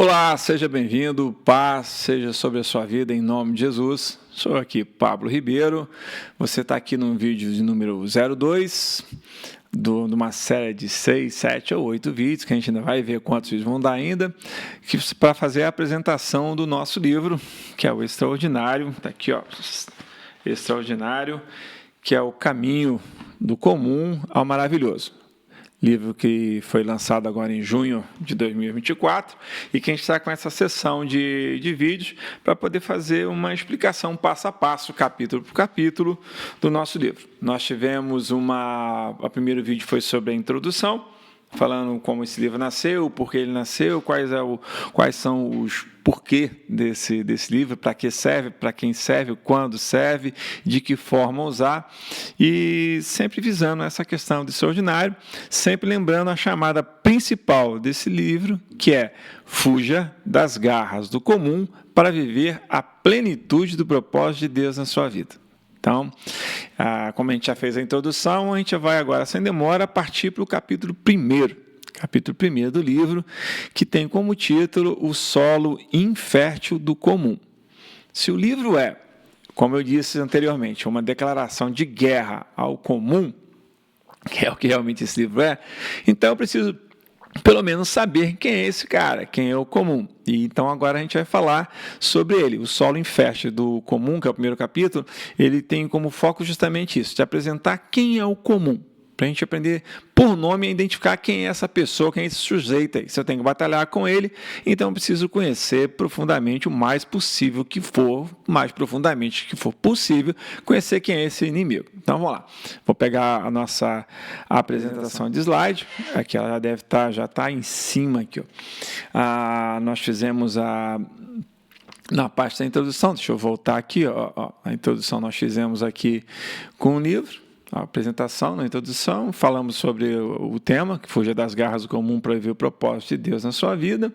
Olá, seja bem-vindo, paz seja sobre a sua vida em nome de Jesus. Sou aqui Pablo Ribeiro, você está aqui no vídeo de número 02, de uma série de 6, 7 ou 8 vídeos, que a gente ainda vai ver quantos vídeos vão dar ainda, para fazer a apresentação do nosso livro, que é o Extraordinário, está aqui, ó, Extraordinário, que é o caminho do comum ao maravilhoso. Livro que foi lançado agora em junho de 2024 e que a gente está com essa sessão de vídeos para poder fazer uma explicação passo a passo, capítulo por capítulo, do nosso livro. Nós tivemos o primeiro vídeo foi sobre a introdução, falando como esse livro nasceu, por que ele nasceu, quais são os porquê desse livro, para que serve, para quem serve, quando serve, de que forma usar, e sempre visando essa questão do extraordinário, sempre lembrando a chamada principal desse livro, que é fuja das garras do comum para viver a plenitude do propósito de Deus na sua vida. Então, como a gente já fez a introdução, a gente vai agora, sem demora, partir para o capítulo 1 do livro, que tem como título O Solo Infértil do Comum. Se o livro é, como eu disse anteriormente, uma declaração de guerra ao comum, que é o que realmente esse livro é, então eu preciso pelo menos saber quem é esse cara, quem é o comum. E então agora a gente vai falar sobre ele. O solo infértil do comum, que é o primeiro capítulo, ele tem como foco justamente isso, de apresentar quem é o comum, para a gente aprender por nome a identificar quem é essa pessoa, quem é esse sujeito aí. Se eu tenho que batalhar com ele, então eu preciso conhecer profundamente o mais possível que for, mais profundamente que for possível, conhecer quem é esse inimigo. Então vamos lá. Vou pegar a nossa apresentação de slide, aqui ela já deve estar, já está em cima aqui, ó. Nós fizemos na parte da introdução, deixa eu voltar aqui, ó, a introdução nós fizemos aqui com o livro. A apresentação, na introdução, falamos sobre o tema, que fuja das garras do comum para viver o propósito de Deus na sua vida,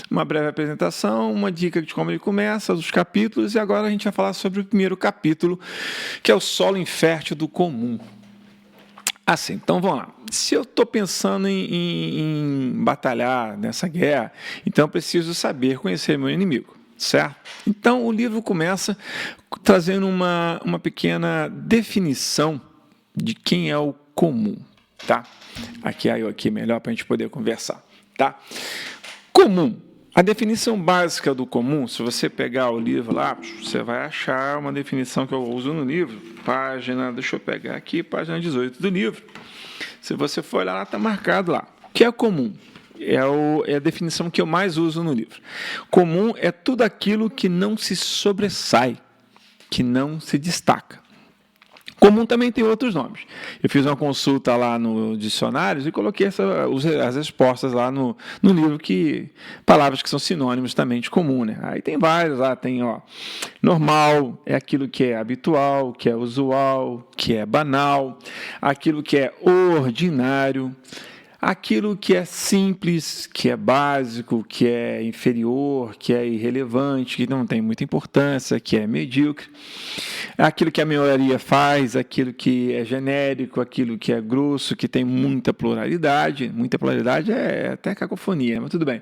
uma breve apresentação, uma dica de como ele começa, os capítulos, e agora a gente vai falar sobre o primeiro capítulo, que é o solo infértil do comum. Assim, então vamos lá. Se eu estou pensando em batalhar nessa guerra, então eu preciso saber conhecer meu inimigo, certo? Então o livro começa trazendo uma pequena definição de quem é o comum, tá? Aqui melhor para a gente poder conversar, tá? Comum. A definição básica do comum, se você pegar o livro lá, você vai achar uma definição que eu uso no livro, deixa eu pegar aqui, página 18 do livro. Se você for olhar lá, está marcado lá. O que é comum? É a definição que eu mais uso no livro. Comum é tudo aquilo que não se sobressai, que não se destaca. Comum também tem outros nomes. Eu fiz uma consulta lá no dicionário e coloquei as respostas lá no livro, palavras que são sinônimos também de comum, né? Aí tem vários lá, tem normal, é aquilo que é habitual, que é usual, que é banal, aquilo que é ordinário, aquilo que é simples, que é básico, que é inferior, que é irrelevante, que não tem muita importância, que é medíocre, aquilo que a maioria faz, aquilo que é genérico, aquilo que é grosso, que tem muita pluralidade é até cacofonia, mas tudo bem.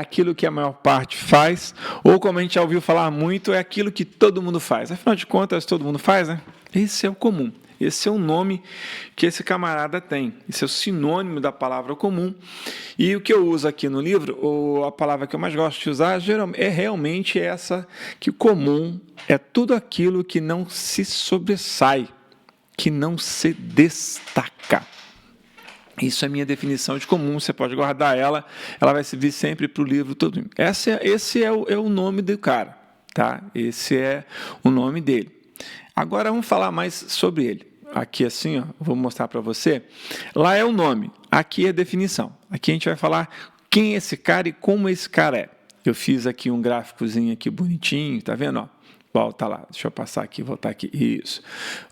Aquilo que a maior parte faz, ou como a gente já ouviu falar muito, é aquilo que todo mundo faz. Afinal de contas, todo mundo faz, né? Esse é o comum. Esse é o nome que esse camarada tem. Esse é o sinônimo da palavra comum. E o que eu uso aqui no livro, a palavra que eu mais gosto de usar, é realmente essa, que o comum é tudo aquilo que não se sobressai, que não se destaca. Isso é a minha definição de comum, você pode guardar ela vai servir sempre para o livro todo. Esse é o nome do cara, tá? Esse é o nome dele. Agora vamos falar mais sobre ele. Aqui assim, ó, vou mostrar para você. Lá é o nome, aqui é a definição. Aqui a gente vai falar quem é esse cara e como esse cara é. Eu fiz aqui um gráficozinho aqui bonitinho, tá vendo? Ó, volta lá, deixa eu passar aqui, voltar aqui. Isso,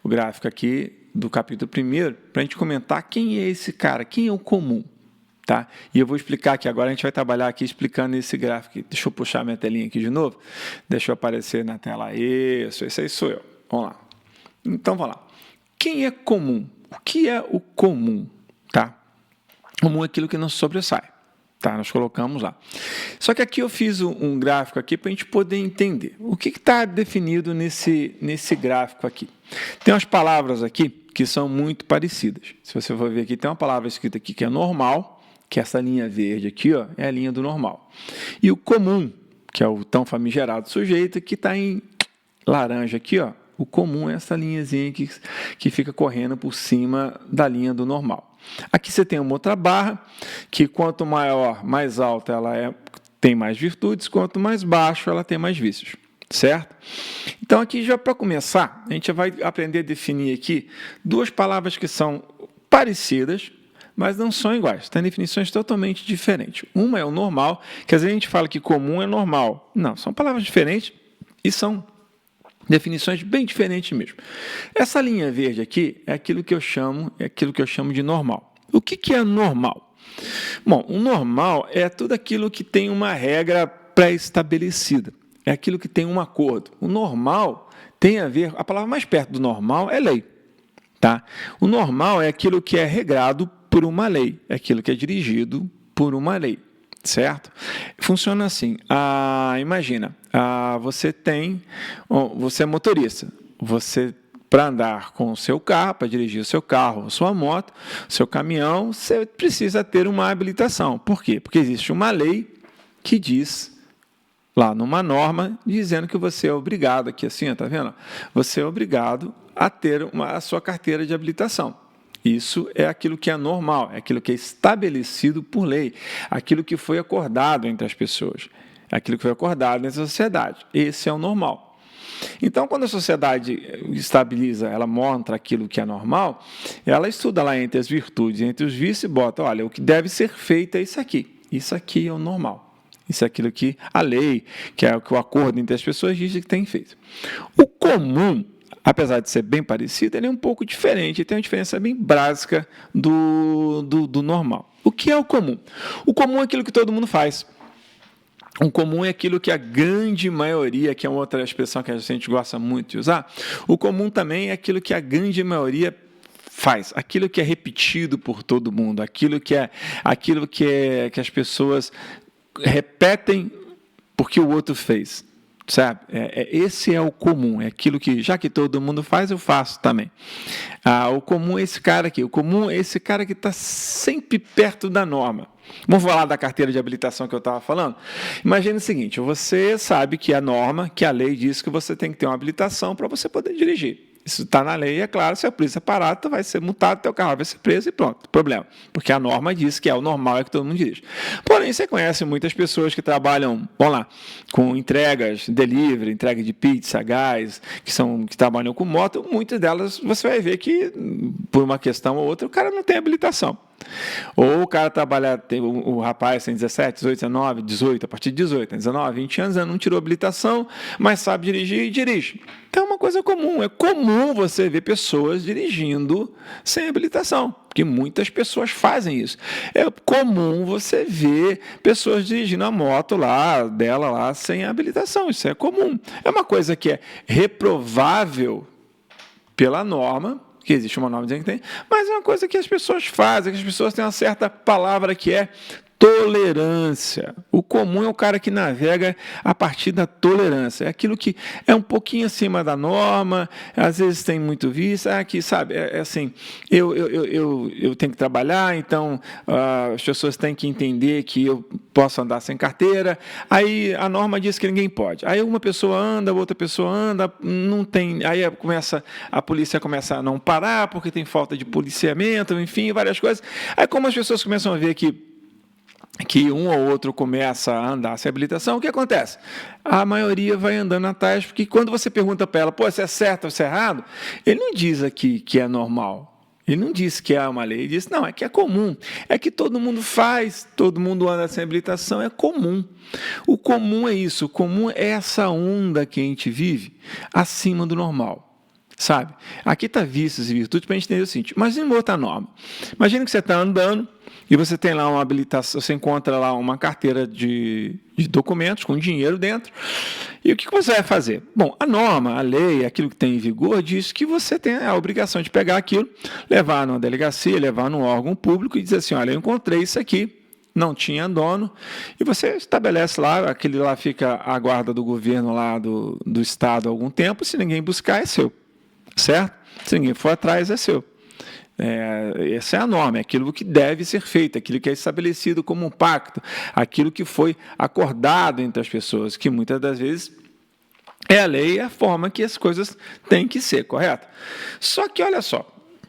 o gráfico aqui do capítulo 1, para a gente comentar quem é esse cara, quem é o comum. Tá? E eu vou explicar aqui agora, a gente vai trabalhar aqui explicando esse gráfico aqui. Deixa eu puxar minha telinha aqui de novo. Deixa eu aparecer na tela. Isso, esse aí sou eu. Vamos lá. Então, vamos lá. Quem é comum? O que é o comum? Tá? Comum é aquilo que não sobressai. Tá, nós colocamos lá. Só que aqui eu fiz um gráfico aqui para a gente poder entender. O que está definido nesse gráfico aqui? Tem umas palavras aqui que são muito parecidas. Se você for ver aqui, tem uma palavra escrita aqui que é normal, que é essa linha verde aqui, ó, é a linha do normal. E o comum, que é o tão famigerado sujeito, que está em laranja aqui, ó. O comum é essa linhazinha que fica correndo por cima da linha do normal. Aqui você tem uma outra barra, que quanto maior, mais alta ela tem mais virtudes, quanto mais baixo ela tem mais vícios, certo? Então aqui já para começar, a gente vai aprender a definir aqui duas palavras que são parecidas, mas não são iguais, tem definições totalmente diferentes. Uma é o normal, que às vezes a gente fala que comum é normal. Não, são palavras diferentes e são definições bem diferentes mesmo. Essa linha verde aqui é aquilo que eu chamo de normal. O que é normal? Bom, o normal é tudo aquilo que tem uma regra pré-estabelecida. É aquilo que tem um acordo. O normal tem a ver, a palavra mais perto do normal é lei. Tá? O normal é aquilo que é regrado por uma lei, é aquilo que é dirigido por uma lei. Certo? Funciona assim. Imagina, você é motorista. Você, para andar com o seu carro, para dirigir o seu carro, sua moto, seu caminhão, você precisa ter uma habilitação. Por quê? Porque existe uma lei que diz, lá numa norma, dizendo que você é obrigado, aqui assim, tá vendo? Você é obrigado a ter a sua carteira de habilitação. Isso é aquilo que é normal, é aquilo que é estabelecido por lei, aquilo que foi acordado entre as pessoas, aquilo que foi acordado entre a sociedade. Esse é o normal. Então, quando a sociedade estabiliza, ela mostra aquilo que é normal, ela estuda lá entre as virtudes, entre os vícios e bota, olha, o que deve ser feito é isso aqui é o normal. Isso é aquilo que a lei, que é o que o acordo entre as pessoas diz que tem feito. O comum, apesar de ser bem parecido, ele é um pouco diferente, tem uma diferença bem básica do normal. O que é o comum? O comum é aquilo que todo mundo faz. O comum é aquilo que a grande maioria, que é uma outra expressão que a gente gosta muito de usar, o comum também é aquilo que a grande maioria faz, aquilo que é repetido por todo mundo, aquilo que as pessoas repetem porque o outro fez. Sabe? Esse é o comum, é aquilo que, já que todo mundo faz, eu faço também. O comum é esse cara aqui, o comum é esse cara que está sempre perto da norma. Vamos falar da carteira de habilitação que eu estava falando? Imagine o seguinte, você sabe que a norma, que a lei diz que você tem que ter uma habilitação para você poder dirigir. Isso está na lei, é claro, se a polícia parar, tu vai ser multado, teu carro vai ser preso e pronto, problema. Porque a norma diz que é o normal, é que todo mundo dirige. Porém, você conhece muitas pessoas que trabalham, vamos lá, com entregas, delivery, entrega de pizza, gás, que trabalham com moto, muitas delas você vai ver que, por uma questão ou outra, o cara não tem habilitação. Ou o cara trabalha, o rapaz tem 17, 18, 19, 18, a partir de 18, 19, 20 anos, não tirou habilitação, mas sabe dirigir e dirige. Então é uma coisa comum, é comum você ver pessoas dirigindo sem habilitação, porque muitas pessoas fazem isso. É comum você ver pessoas dirigindo a moto dela sem habilitação, isso é comum. É uma coisa que é reprovável pela norma, que existe uma norma dizendo que tem, mas é uma coisa que as pessoas fazem, que as pessoas têm uma certa palavra que é tolerância. O comum é o cara que navega a partir da tolerância. É aquilo que é um pouquinho acima da norma, às vezes tem muito vício, que sabe, assim, eu tenho que trabalhar, então as pessoas têm que entender que eu posso andar sem carteira, aí a norma diz que ninguém pode. Aí uma pessoa anda, outra pessoa anda, não tem, aí a polícia começa a não parar, porque tem falta de policiamento, enfim, várias coisas. Aí como as pessoas começam a ver que um ou outro começa a andar sem habilitação, o que acontece? A maioria vai andando atrás, porque quando você pergunta para ela, se é certo ou se é errado, ele não diz aqui que é normal. Ele não diz que é uma lei, ele diz, não, é que é comum. É que todo mundo faz, todo mundo anda sem habilitação, é comum. O comum é isso, o comum é essa onda que a gente vive acima do normal. Sabe? Aqui está vícios e virtudes para a gente entender o seguinte, imagina uma outra norma. Imagina que você está andando e você tem lá uma habilitação, você encontra lá uma carteira de documentos com dinheiro dentro. E o que você vai fazer? Bom, a norma, a lei, aquilo que tem em vigor, diz que você tem a obrigação de pegar aquilo, levar numa delegacia, levar num órgão público e dizer assim, olha, eu encontrei isso aqui não tinha dono, e você estabelece lá, aquele lá fica à guarda do governo lá do estado há algum tempo, se ninguém buscar é seu, certo? Se ninguém for atrás é seu. Essa é a norma, é aquilo que deve ser feito, aquilo que é estabelecido como um pacto, aquilo que foi acordado entre as pessoas, que muitas das vezes é a lei, é a forma que as coisas têm que ser, correto? Só que, olha só,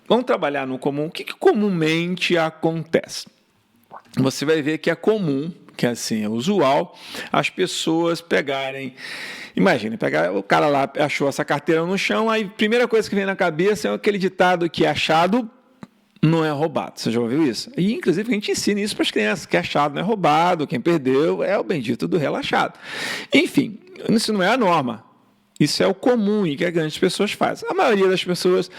vamos trabalhar no comum. O que comumente acontece? Você vai ver que é comum, que assim é usual, as pessoas pegarem. Imagina, o cara lá achou essa carteira no chão, aí a primeira coisa que vem na cabeça é aquele ditado que achado não é roubado. Você já ouviu isso? E, inclusive, a gente ensina isso para as crianças, que achado não é roubado, quem perdeu é o bendito do relaxado. Enfim, isso não é a norma. Isso é o comum e que as grandes pessoas fazem. A maioria das pessoas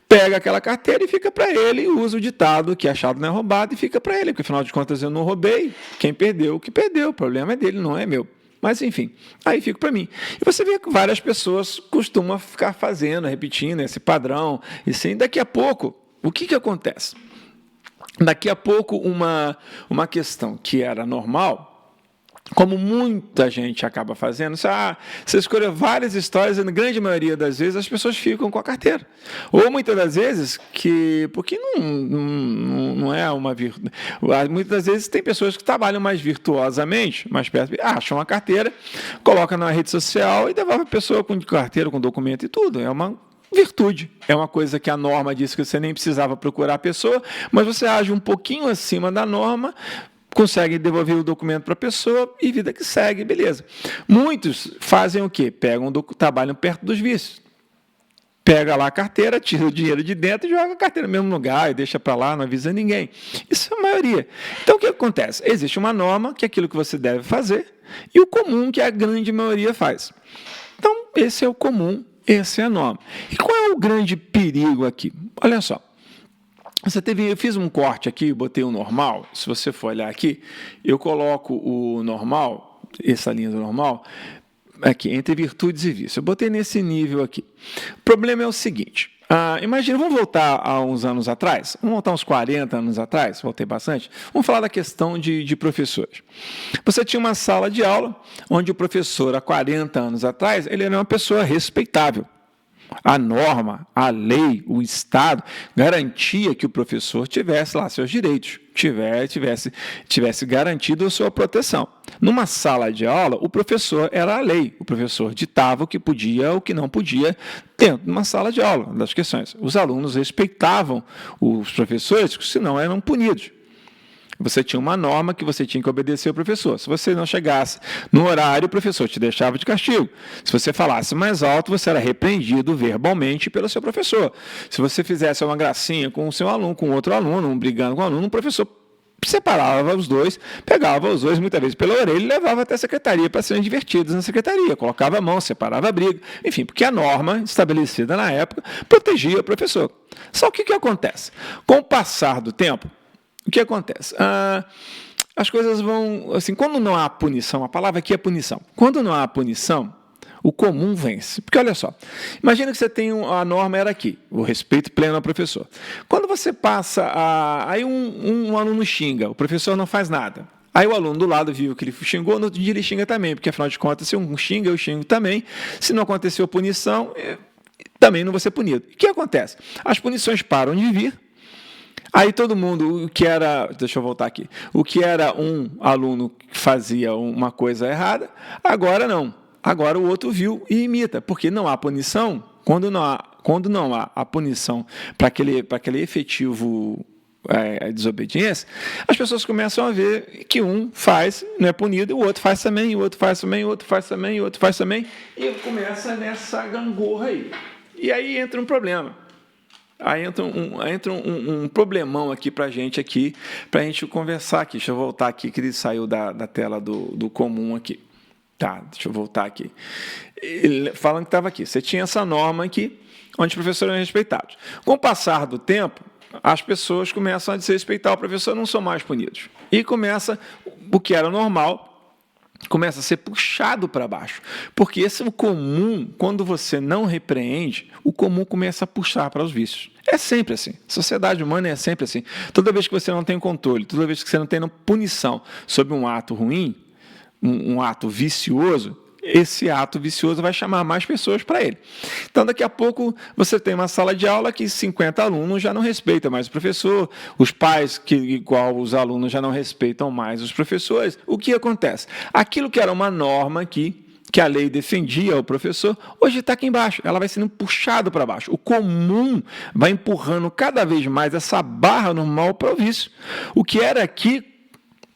pega aquela carteira e fica para ele, e usa o ditado que achado não é roubado e fica para ele, porque afinal de contas eu não roubei, quem perdeu, o que perdeu, o problema é dele, não é meu. Mas enfim, aí fica para mim. E você vê que várias pessoas costumam ficar fazendo, repetindo esse padrão, e assim, daqui a pouco, o que acontece? Daqui a pouco uma questão que era normal, como muita gente acaba fazendo, você escolhe várias histórias e na grande maioria das vezes as pessoas ficam com a carteira. Ou muitas das vezes, porque não é uma virtude. Muitas das vezes tem pessoas que trabalham mais virtuosamente, mais perto, acham a carteira, colocam na rede social e devolve a pessoa com carteira, com documento e tudo. É uma virtude. É uma coisa que a norma diz que você nem precisava procurar a pessoa, mas você age um pouquinho acima da norma, consegue devolver o documento para a pessoa e vida que segue, beleza. Muitos fazem o quê? Trabalham perto dos vícios. Pega lá a carteira, tira o dinheiro de dentro e joga a carteira no mesmo lugar e deixa para lá, não avisa ninguém. Isso é a maioria. Então, o que acontece? Existe uma norma, que é aquilo que você deve fazer, e o comum, que a grande maioria faz. Então, esse é o comum, essa é a norma. E qual é o grande perigo aqui? Olha só. Eu fiz um corte aqui, botei o normal. Se você for olhar aqui, eu coloco o normal, essa linha do normal, aqui, entre virtudes e vícios. Eu botei nesse nível aqui. O problema é o seguinte. Imagina, vamos voltar a uns anos atrás, vamos voltar uns 40 anos atrás, voltei bastante, vamos falar da questão de professores. Você tinha uma sala de aula, onde o professor, há 40 anos atrás, ele era uma pessoa respeitável. A norma, a lei, o Estado garantia que o professor tivesse lá seus direitos, tivesse garantido a sua proteção. Numa sala de aula, o professor era a lei, o professor ditava o que podia, o que não podia, dentro de uma sala de aula, das questões. Os alunos respeitavam os professores, senão eram punidos. Você tinha uma norma que você tinha que obedecer ao professor. Se você não chegasse no horário, o professor te deixava de castigo. Se você falasse mais alto, você era repreendido verbalmente pelo seu professor. Se você fizesse uma gracinha com o seu aluno, com outro aluno, um brigando com o aluno, o professor separava os dois, pegava os dois muitas vezes pela orelha e levava até a secretaria para serem divertidos na secretaria. Colocava a mão, separava a briga. Enfim, porque a norma estabelecida na época protegia o professor. Só que o que acontece? Com o passar do tempo, o que acontece? As coisas vão... assim, quando não há punição, a palavra aqui é punição. Quando não há punição, o comum vence. Porque, olha só, imagina que você tem a norma era aqui, o respeito pleno ao professor. Quando você passa aí um aluno xinga, o professor não faz nada. Aí o aluno do lado viu que ele xingou, no outro dia ele xinga também, porque, afinal de contas, se um xinga, eu xingo também. Se não aconteceu punição, também não vou ser punido. E o que acontece? As punições param de vir. Aí todo mundo, deixa eu voltar aqui, o que era um aluno que fazia uma coisa errada, agora não. Agora o outro viu e imita, porque não há punição. Quando não há a punição para aquele efetivo desobediência, as pessoas começam a ver que um faz, não é punido, e o outro faz também, e o outro faz também, e o outro faz também, e o outro faz também, e começa nessa gangorra aí. E aí entra um problema. Aí entra um problemão aqui para a gente conversar aqui. Deixa eu voltar aqui, que ele saiu da tela do comum aqui. Tá, deixa eu voltar aqui. Falando que estava aqui. Você tinha essa norma aqui, onde os professores eram respeitados. Com o passar do tempo, as pessoas começam a desrespeitar o professor, não são mais punidos. E começa o que era normal, começa a ser puxado para baixo. Porque esse é o comum, quando você não repreende, o comum começa a puxar para os vícios. É sempre assim. A sociedade humana é sempre assim. Toda vez que você não tem controle, toda vez que você não tem punição sobre um ato ruim, um ato vicioso, esse ato vicioso vai chamar mais pessoas para ele. Então, daqui a pouco, você tem uma sala de aula que 50 alunos já não respeitam mais o professor, os pais, igual os alunos, já não respeitam mais os professores. O que acontece? Aquilo que era uma norma aqui, que a lei defendia ao professor, hoje está aqui embaixo, ela vai sendo puxada para baixo. O comum vai empurrando cada vez mais essa barra normal para o vício. O que era aqui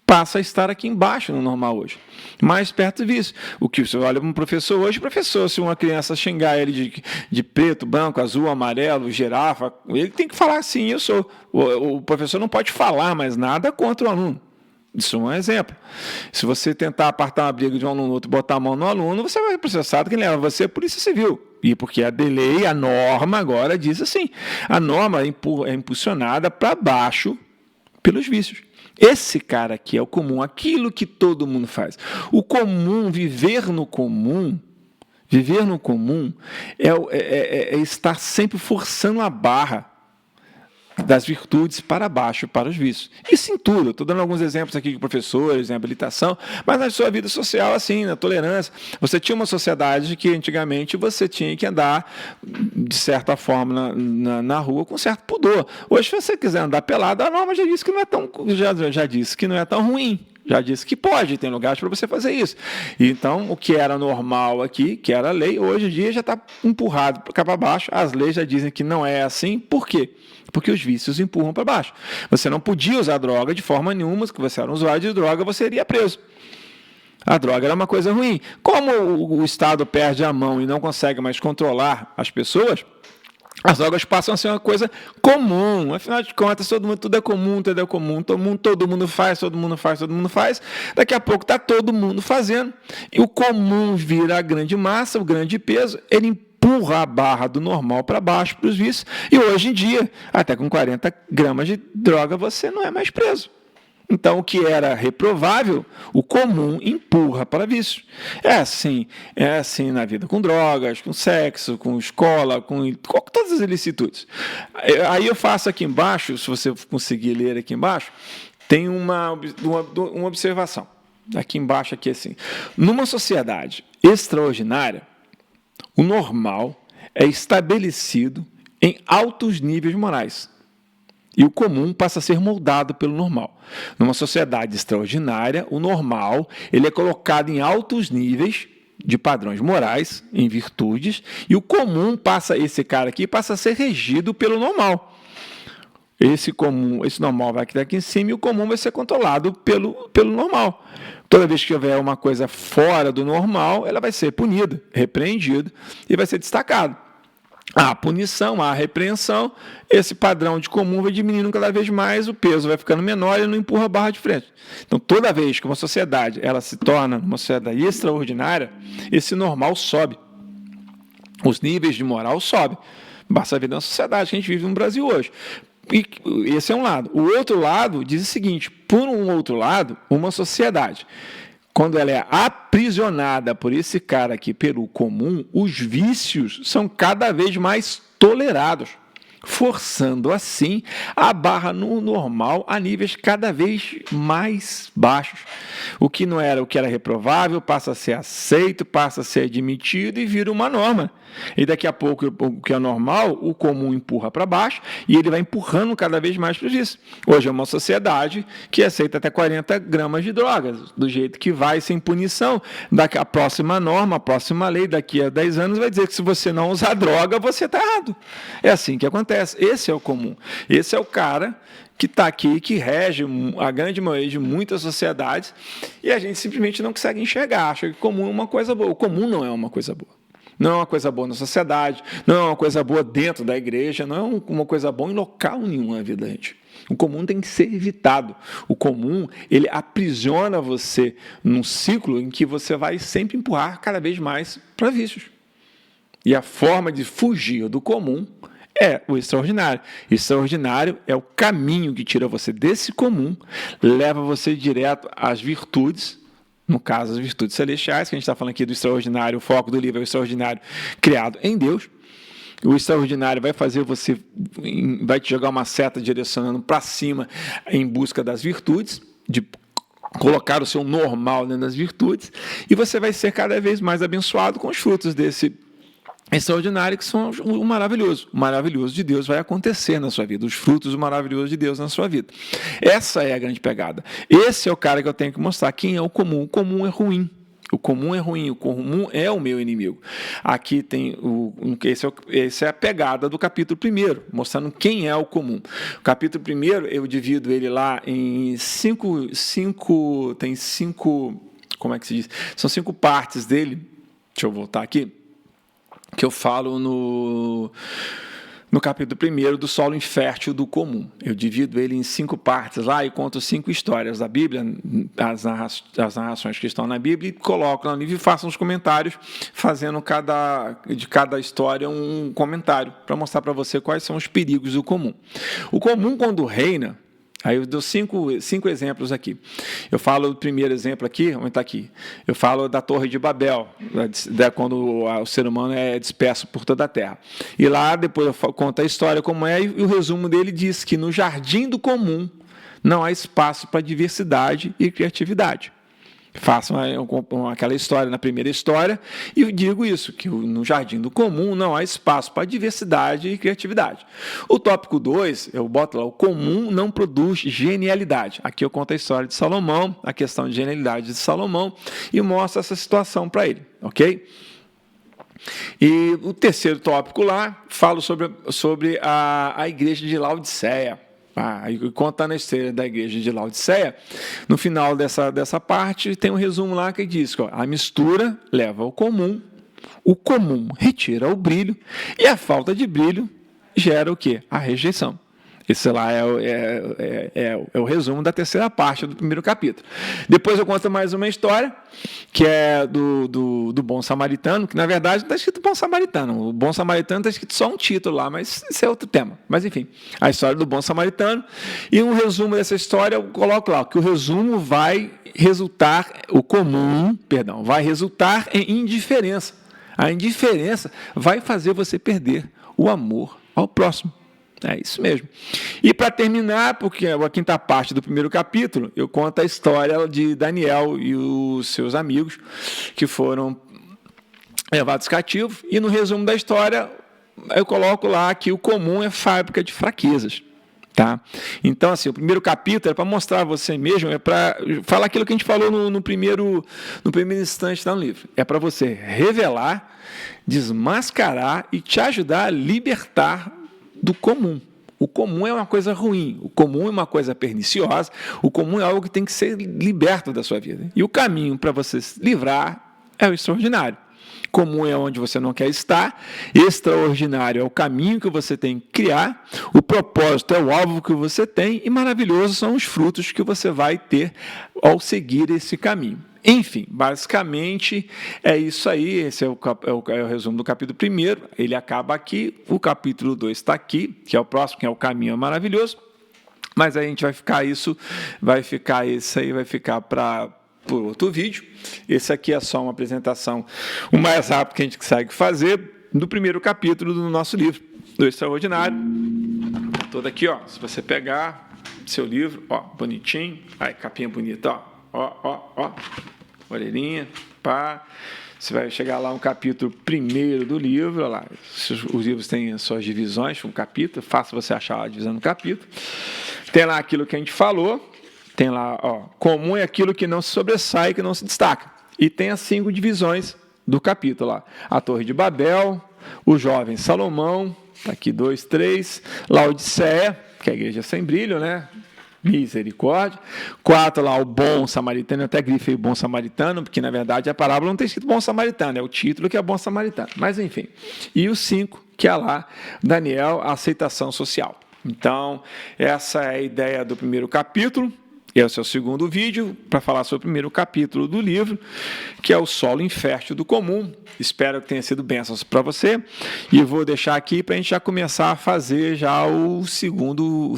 passa a estar aqui embaixo no normal hoje, mais perto do vício. O que você olha para um professor hoje, professor, se uma criança xingar ele de preto, branco, azul, amarelo, girafa, ele tem que falar assim, eu sou. O professor não pode falar mais nada contra o aluno. Isso é um exemplo. Se você tentar apartar uma briga de um aluno outro, botar a mão no aluno, você vai ser processado, quem leva você é a Polícia Civil. E porque a lei, a norma agora diz assim, a norma é impulsionada para baixo pelos vícios. Esse cara aqui é o comum, aquilo que todo mundo faz. O comum, viver no comum é estar sempre forçando a barra das virtudes para baixo, para os vícios. Isso em tudo. Estou dando alguns exemplos aqui de professores, em habilitação, mas na sua vida social, assim, na tolerância. Você tinha uma sociedade que antigamente você tinha que andar, de certa forma, na rua com certo pudor. Hoje, se você quiser andar pelado, a norma já disse que não é tão, já disse que não é tão ruim. Já disse que pode, tem lugares para você fazer isso. Então, o que era normal aqui, que era lei, hoje em dia já está empurrado para baixo. As leis já dizem que não é assim. Por quê? Porque os vícios empurram para baixo. Você não podia usar droga de forma nenhuma, se você era um usuário de droga, você iria preso. A droga era uma coisa ruim. Como o Estado perde a mão e não consegue mais controlar as pessoas, as drogas passam a ser uma coisa comum. Afinal de contas, tudo é comum, todo mundo faz. Daqui a pouco está todo mundo fazendo. E o comum vira a grande massa, o grande peso, ele empurra a barra do normal para baixo, para os vícios. E hoje em dia, até com 40 gramas de droga, você não é mais preso. Então, o que era reprovável, o comum empurra para vício. É assim na vida com drogas, com sexo, com escola, com todas as ilicitudes. Aí eu faço aqui embaixo, se você conseguir ler aqui embaixo, tem uma observação. Aqui embaixo, aqui assim. Numa sociedade extraordinária, o normal é estabelecido em altos níveis morais. E o comum passa a ser moldado pelo normal. Numa sociedade extraordinária, o normal ele é colocado em altos níveis de padrões morais, em virtudes, e o comum esse cara aqui passa a ser regido pelo normal. Esse normal vai estar aqui em cima e o comum vai ser controlado pelo normal. Toda vez que houver uma coisa fora do normal, ela vai ser punida, repreendida e vai ser destacado. A punição, a repreensão, esse padrão de comum vai diminuindo cada vez mais, o peso vai ficando menor e não empurra a barra de frente. Então, toda vez que uma sociedade ela se torna uma sociedade extraordinária, esse normal sobe. Os níveis de moral sobem. Basta ver na sociedade que a gente vive no Brasil hoje. E esse é um lado. O outro lado diz o seguinte, por um outro lado, uma sociedade, quando ela é aprisionada por esse cara aqui, pelo comum, os vícios são cada vez mais tolerados, forçando assim a barra no normal a níveis cada vez mais baixos. O que era reprovável passa a ser aceito, passa a ser admitido e vira uma norma. E daqui a pouco, o que é normal, o comum empurra para baixo e ele vai empurrando cada vez mais para os vícios. Hoje é uma sociedade que aceita até 40 gramas de drogas, do jeito que vai, sem punição. Daqui a próxima norma, a próxima lei, daqui a 10 anos, vai dizer que se você não usar droga, você está errado. É assim que acontece. Esse é o comum. Esse é o cara que está aqui, que rege a grande maioria de muitas sociedades e a gente simplesmente não consegue enxergar, acha que comum é uma coisa boa. O comum não é uma coisa boa. Não é uma coisa boa na sociedade, não é uma coisa boa dentro da igreja, não é uma coisa boa em local nenhum na vida da gente. O comum tem que ser evitado. O comum, ele aprisiona você num ciclo em que você vai sempre empurrar cada vez mais para vícios. E a forma de fugir do comum é o extraordinário. O extraordinário é o caminho que tira você desse comum, leva você direto às virtudes, no caso as virtudes celestiais, que a gente está falando aqui do extraordinário, o foco do livro é o extraordinário criado em Deus. O extraordinário vai fazer você, vai te jogar uma seta direcionando para cima em busca das virtudes, de colocar o seu normal dentro das virtudes, e você vai ser cada vez mais abençoado com os frutos desse extraordinário, que são o maravilhoso. O maravilhoso de Deus vai acontecer na sua vida, os frutos do maravilhoso de Deus na sua vida. Essa é a grande pegada. Esse é o cara que eu tenho que mostrar. Quem é o comum? O comum é ruim. O comum é ruim, o comum é o meu inimigo. Aqui tem essa é a pegada do capítulo 1, mostrando quem é o comum. O capítulo 1, eu divido ele lá em tem cinco, como é que se diz? São 5 partes dele. Deixa eu voltar aqui. Que eu falo no capítulo 1 do solo infértil do comum. Eu divido ele em 5 partes lá e conto 5 histórias da Bíblia, as narrações que estão na Bíblia, e coloco lá no livro e faço uns comentários, fazendo de cada história um comentário, para mostrar para você quais são os perigos do comum. O comum, quando reina, aí eu dou 5 exemplos aqui. Eu falo do primeiro exemplo aqui, onde está aqui. Eu falo da Torre de Babel, quando o ser humano é disperso por toda a Terra. E lá depois eu conto a história como é, e o resumo dele diz que no jardim do comum não há espaço para diversidade e criatividade. Façam aquela história na primeira história, e eu digo isso, que no jardim do comum não há espaço para diversidade e criatividade. O tópico 2, eu boto lá, o comum não produz genialidade. Aqui eu conto a história de Salomão, a questão de genialidade de Salomão, e mostro essa situação para ele, ok? E o terceiro tópico lá, falo sobre a igreja de Laodiceia. E contando a história da igreja de Laodiceia, no final dessa parte tem um resumo lá que diz que a mistura leva ao comum, o comum retira o brilho, e a falta de brilho gera o quê? A rejeição. Esse lá é o resumo da terceira parte do primeiro capítulo. Depois eu conto mais uma história, que é do bom samaritano, que na verdade não está escrito bom samaritano. O bom samaritano está escrito só um título lá, mas isso é outro tema. Mas enfim, a história do bom samaritano. E um resumo dessa história eu coloco lá, que o resumo vai resultar em indiferença. A indiferença vai fazer você perder o amor ao próximo. É isso mesmo. E para terminar, porque é a quinta parte do primeiro capítulo, eu conto a história de Daniel e os seus amigos que foram levados cativos. E no resumo da história, eu coloco lá que o comum é fábrica de fraquezas. Tá? Então, assim, o primeiro capítulo é para mostrar a você mesmo, é para falar aquilo que a gente falou no primeiro instante no livro. É para você revelar, desmascarar e te ajudar a libertar do comum. O comum é uma coisa ruim, o comum é uma coisa perniciosa, o comum é algo que tem que ser liberto da sua vida. E o caminho para você se livrar é o extraordinário. Comum é onde você não quer estar, extraordinário é o caminho que você tem que criar, o propósito é o alvo que você tem, e maravilhoso são os frutos que você vai ter ao seguir esse caminho. Enfim, basicamente é isso aí, esse é o resumo do capítulo 1, ele acaba aqui, o capítulo 2 está aqui, que é o próximo, que é o caminho maravilhoso, mas aí a gente vai ficar por outro vídeo. Esse aqui é só uma apresentação, o mais rápido que a gente consegue fazer, do primeiro capítulo do nosso livro, do Extraordinário. Todo aqui, ó, se você pegar seu livro, ó, bonitinho, aí, capinha bonita, ó, orelhinha, pá. Você vai chegar lá no capítulo 1 do livro, ó lá, os livros têm as suas divisões, um capítulo, fácil você achar a divisão do capítulo. Tem lá aquilo que a gente falou, tem lá, ó, comum é aquilo que não se sobressai, que não se destaca. E tem as 5 divisões do capítulo lá. A Torre de Babel, o jovem Salomão, tá aqui 2, 3, Laodiceia, que é a igreja sem brilho, né? Misericórdia. 4 lá, o bom samaritano, eu até grifei bom samaritano, porque na verdade a parábola não tem escrito bom samaritano, é o título que é bom samaritano. Mas enfim. E o 5, que é lá, Daniel, a aceitação social. Então, essa é a ideia do primeiro capítulo. Esse é o segundo vídeo para falar sobre o primeiro capítulo do livro, que é o solo infértil do comum. Espero que tenha sido bênçãos para você. E vou deixar aqui para a gente já começar a fazer já o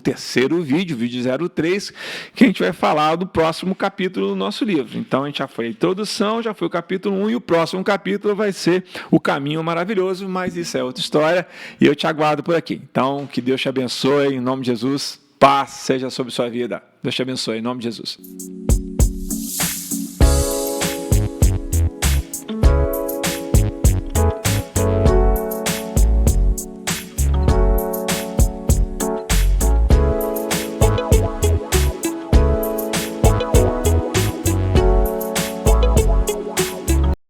terceiro vídeo, vídeo 03, que a gente vai falar do próximo capítulo do nosso livro. Então a gente já foi a introdução, já foi o capítulo 1 e o próximo capítulo vai ser o caminho maravilhoso, mas isso é outra história e eu te aguardo por aqui. Então que Deus te abençoe, em nome de Jesus. Paz seja sobre sua vida. Deus te abençoe, em nome de Jesus.